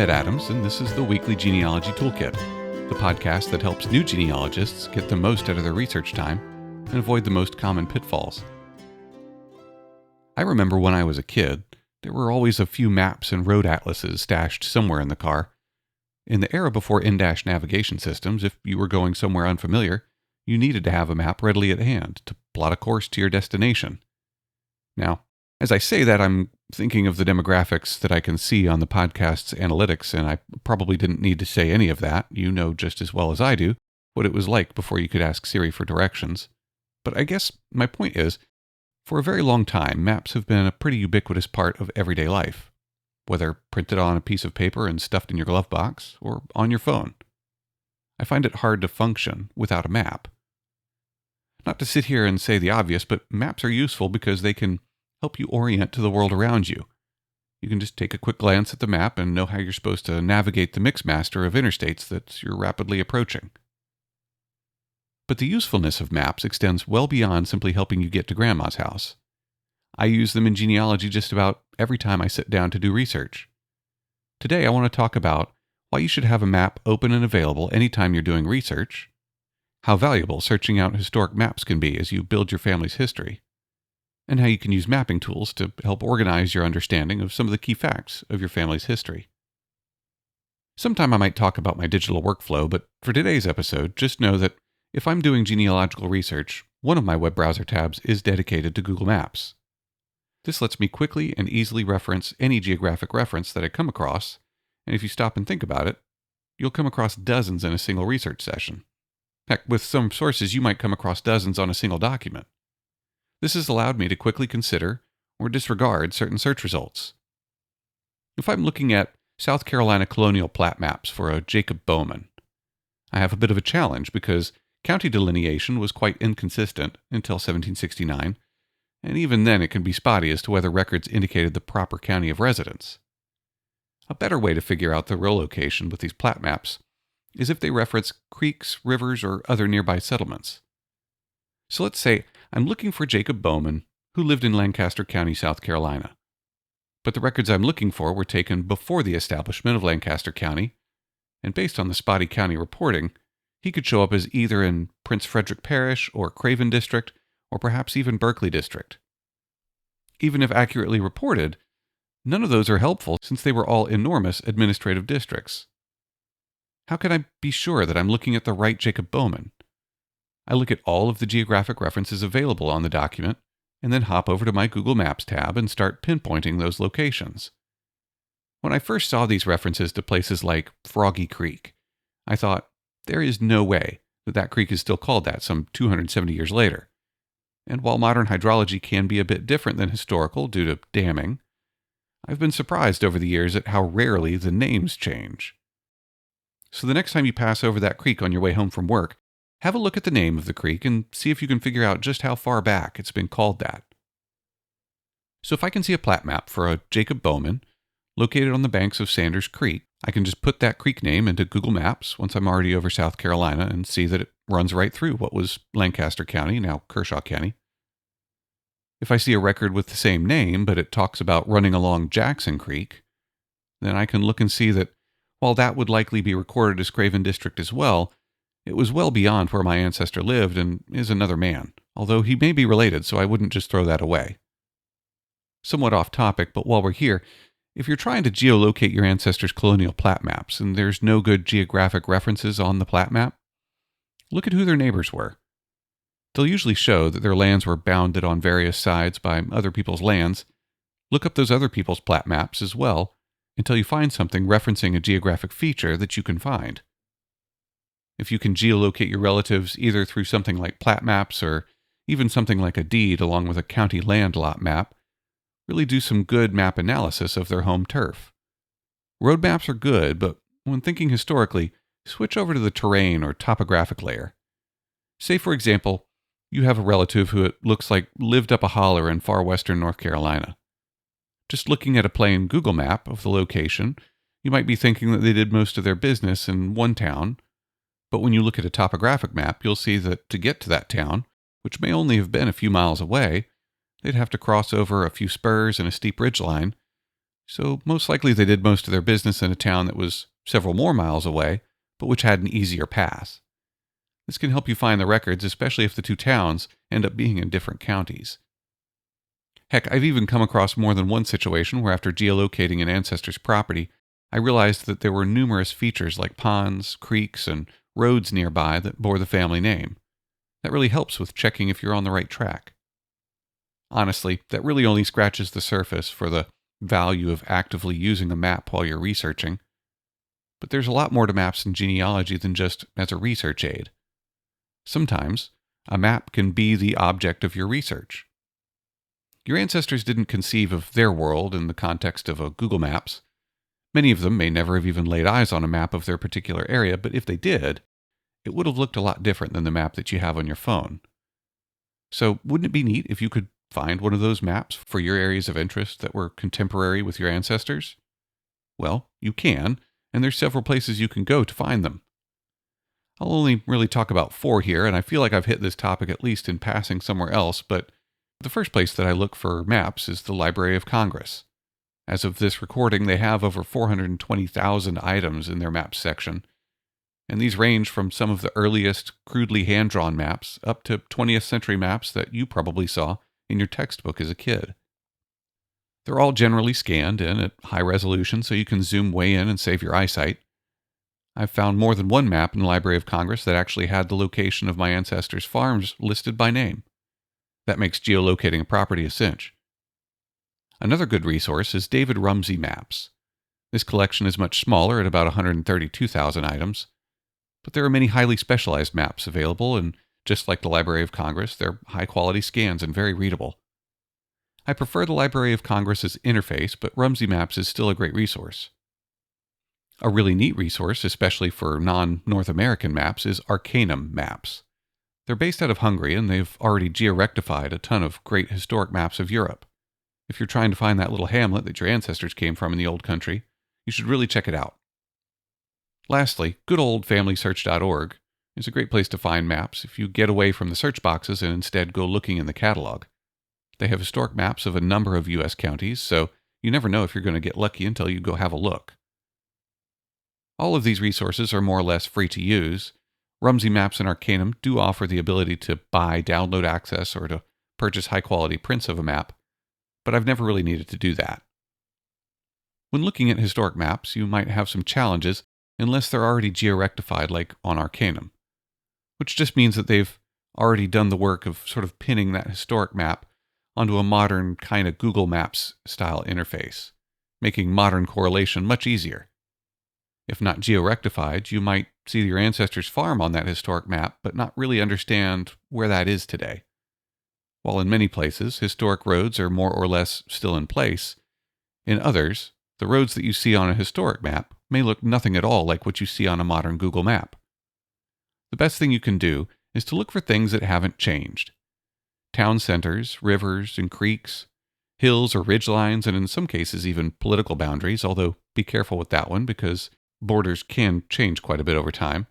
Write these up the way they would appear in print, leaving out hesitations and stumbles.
Ed Adams, and this is the weekly Genealogy Toolkit, the podcast that helps new genealogists get the most out of their research time and avoid the most common pitfalls. I remember when I was a kid, there were always a few maps and road atlases stashed somewhere in the car. In the era before in-dash navigation systems, if you were going somewhere unfamiliar, you needed to have a map readily at hand to plot a course to your destination. Now, as I say that, I'm thinking of the demographics that I can see on the podcast's analytics, and I probably didn't need to say any of that. You know just as well as I do what it was like before you could ask Siri for directions. But I guess my point is, for a very long time, maps have been a pretty ubiquitous part of everyday life, whether printed on a piece of paper and stuffed in your glove box, or on your phone. I find it hard to function without a map. Not to sit here and say the obvious, but maps are useful because they can help you orient to the world around you. You can just take a quick glance at the map and know how you're supposed to navigate the mixmaster of interstates that you're rapidly approaching. But the usefulness of maps extends well beyond simply helping you get to Grandma's house. I use them in genealogy just about every time I sit down to do research. Today I want to talk about why you should have a map open and available anytime you're doing research, how valuable searching out historic maps can be as you build your family's history, and how you can use mapping tools to help organize your understanding of some of the key facts of your family's history. Sometime I might talk about my digital workflow, but for today's episode, just know that if I'm doing genealogical research, one of my web browser tabs is dedicated to Google Maps. This lets me quickly and easily reference any geographic reference that I come across, and if you stop and think about it, you'll come across dozens in a single research session. Heck, with some sources you might come across dozens on a single document. This has allowed me to quickly consider or disregard certain search results. If I'm looking at South Carolina colonial plat maps for a Jacob Bowman, I have a bit of a challenge because county delineation was quite inconsistent until 1769, and even then it can be spotty as to whether records indicated the proper county of residence. A better way to figure out the real location with these plat maps is if they reference creeks, rivers, or other nearby settlements. So let's say I'm looking for Jacob Bowman, who lived in Lancaster County, South Carolina. But the records I'm looking for were taken before the establishment of Lancaster County, and based on the spotty county reporting, he could show up as either in Prince Frederick Parish or Craven District, or perhaps even Berkeley District. Even if accurately reported, none of those are helpful since they were all enormous administrative districts. How can I be sure that I'm looking at the right Jacob Bowman? I look at all of the geographic references available on the document, and then hop over to my Google Maps tab and start pinpointing those locations. When I first saw these references to places like Froggy Creek, I thought, there is no way that creek is still called that some 270 years later. And while modern hydrology can be a bit different than historical due to damming, I've been surprised over the years at how rarely the names change. So the next time you pass over that creek on your way home from work, have a look at the name of the creek and see if you can figure out just how far back it's been called that. So if I can see a plat map for a Jacob Bowman located on the banks of Sanders Creek, I can just put that creek name into Google Maps once I'm already over South Carolina and see that it runs right through what was Lancaster County, now Kershaw County. If I see a record with the same name, but it talks about running along Jackson Creek, then I can look and see that while that would likely be recorded as Craven District as well, it was well beyond where my ancestor lived and is another man, although he may be related, so I wouldn't just throw that away. Somewhat off topic, but while we're here, if you're trying to geolocate your ancestors' colonial plat maps and there's no good geographic references on the plat map, look at who their neighbors were. They'll usually show that their lands were bounded on various sides by other people's lands. Look up those other people's plat maps as well until you find something referencing a geographic feature that you can find. If you can geolocate your relatives either through something like plat maps or even something like a deed along with a county land lot map, really do some good map analysis of their home turf. Road maps are good, but when thinking historically, switch over to the terrain or topographic layer. Say, for example, you have a relative who it looks like lived up a holler in far western North Carolina. Just looking at a plain Google map of the location, you might be thinking that they did most of their business in one town, but when you look at a topographic map, you'll see that to get to that town, which may only have been a few miles away, they'd have to cross over a few spurs and a steep ridgeline, So most likely they did most of their business in a town that was several more miles away, but which had an easier pass. This can help you find the records, especially if the two towns end up being in different counties. Heck, I've even come across more than one situation where after geolocating an ancestor's property, I realized that there were numerous features like ponds, creeks, and roads nearby that bore the family name. That really helps with checking if you're on the right track. Honestly, that really only scratches the surface for the value of actively using a map while you're researching. But there's a lot more to maps in genealogy than just as a research aid. Sometimes, a map can be the object of your research. Your ancestors didn't conceive of their world in the context of a Google Maps. Many of them may never have even laid eyes on a map of their particular area, but if they did, it would have looked a lot different than the map that you have on your phone. So wouldn't it be neat if you could find one of those maps for your areas of interest that were contemporary with your ancestors? Well, you can, and there's several places you can go to find them. I'll only really talk about 4 here, and I feel like I've hit this topic at least in passing somewhere else, but the first place that I look for maps is the Library of Congress. As of this recording, they have over 420,000 items in their maps section, and these range from some of the earliest crudely hand-drawn maps up to 20th century maps that you probably saw in your textbook as a kid. They're all generally scanned in at high resolution so you can zoom way in and save your eyesight. I've found more than one map in the Library of Congress that actually had the location of my ancestors' farms listed by name. That makes geolocating a property a cinch. Another good resource is David Rumsey Maps. This collection is much smaller at about 132,000 items, but there are many highly specialized maps available, and just like the Library of Congress, they're high-quality scans and very readable. I prefer the Library of Congress's interface, but Rumsey Maps is still a great resource. A really neat resource, especially for non-North American maps, is Arcanum Maps. They're based out of Hungary, and they've already georectified a ton of great historic maps of Europe. If you're trying to find that little hamlet that your ancestors came from in the old country, you should really check it out. Lastly, good old FamilySearch.org is a great place to find maps if you get away from the search boxes and instead go looking in the catalog. They have historic maps of a number of U.S. counties, so you never know if you're going to get lucky until you go have a look. All of these resources are more or less free to use. Rumsey Maps and Arcanum do offer the ability to buy download access or to purchase high-quality prints of a map, but I've never really needed to do that. When looking at historic maps, you might have some challenges unless they're already georectified like on Arcanum, which just means that they've already done the work of sort of pinning that historic map onto a modern kind of Google Maps style interface, making modern correlation much easier. If not georectified, you might see your ancestors' farm on that historic map, but not really understand where that is today. While in many places, historic roads are more or less still in place, in others, the roads that you see on a historic map may look nothing at all like what you see on a modern Google map. The best thing you can do is to look for things that haven't changed. Town centers, rivers and creeks, hills or ridgelines, and in some cases even political boundaries, although be careful with that one because borders can change quite a bit over time.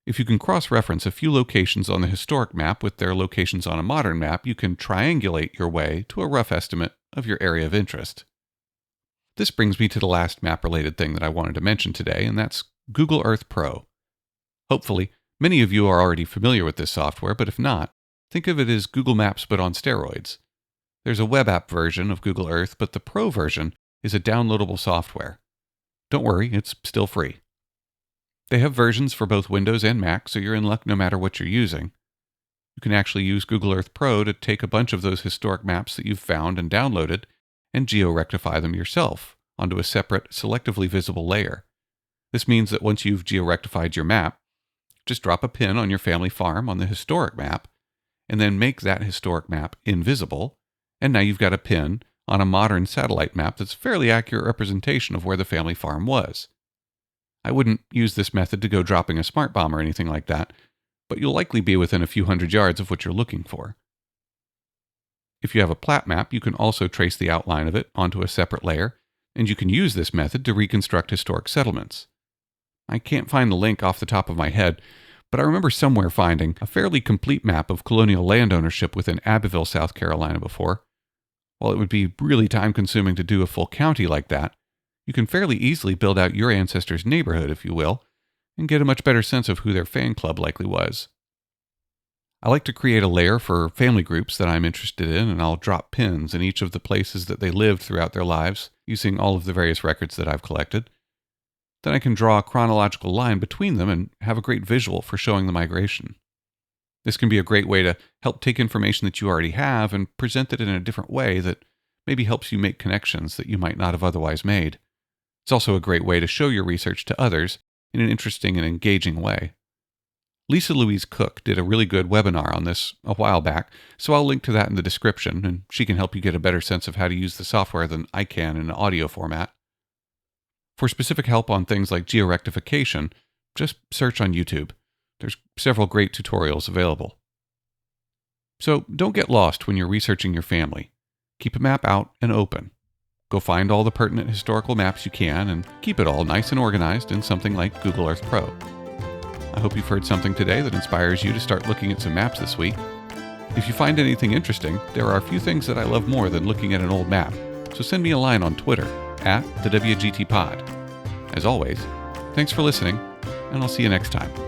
If you can cross-reference a few locations on the historic map with their locations on a modern map, you can triangulate your way to a rough estimate of your area of interest. This brings me to the last map-related thing that I wanted to mention today, and that's Google Earth Pro. Hopefully, many of you are already familiar with this software, but if not, think of it as Google Maps but on steroids. There's a web app version of Google Earth, but the Pro version is a downloadable software. Don't worry, it's still free. They have versions for both Windows and Mac, so you're in luck no matter what you're using. You can actually use Google Earth Pro to take a bunch of those historic maps that you've found and downloaded and georectify them yourself onto a separate, selectively visible layer. This means that once you've georectified your map, just drop a pin on your family farm on the historic map, and then make that historic map invisible, and now you've got a pin on a modern satellite map that's a fairly accurate representation of where the family farm was. I wouldn't use this method to go dropping a smart bomb or anything like that, but you'll likely be within a few hundred yards of what you're looking for. If you have a plat map, you can also trace the outline of it onto a separate layer, and you can use this method to reconstruct historic settlements. I can't find the link off the top of my head, but I remember somewhere finding a fairly complete map of colonial land ownership within Abbeville, South Carolina before. While it would be really time-consuming to do a full county like that, you can fairly easily build out your ancestors' neighborhood, if you will, and get a much better sense of who their fan club likely was. I like to create a layer for family groups that I'm interested in, and I'll drop pins in each of the places that they lived throughout their lives using all of the various records that I've collected. Then I can draw a chronological line between them and have a great visual for showing the migration. This can be a great way to help take information that you already have and present it in a different way that maybe helps you make connections that you might not have otherwise made. It's also a great way to show your research to others in an interesting and engaging way. Lisa Louise Cook did a really good webinar on this a while back, so I'll link to that in the description, and she can help you get a better sense of how to use the software than I can in an audio format. For specific help on things like georectification, just search on YouTube. There's several great tutorials available. So don't get lost when you're researching your family. Keep a map out and open. Go find all the pertinent historical maps you can and keep it all nice and organized in something like Google Earth Pro. I hope you've heard something today that inspires you to start looking at some maps this week. If you find anything interesting, there are a few things that I love more than looking at an old map, so send me a line on Twitter, @TheWGTPod. As always, thanks for listening, and I'll see you next time.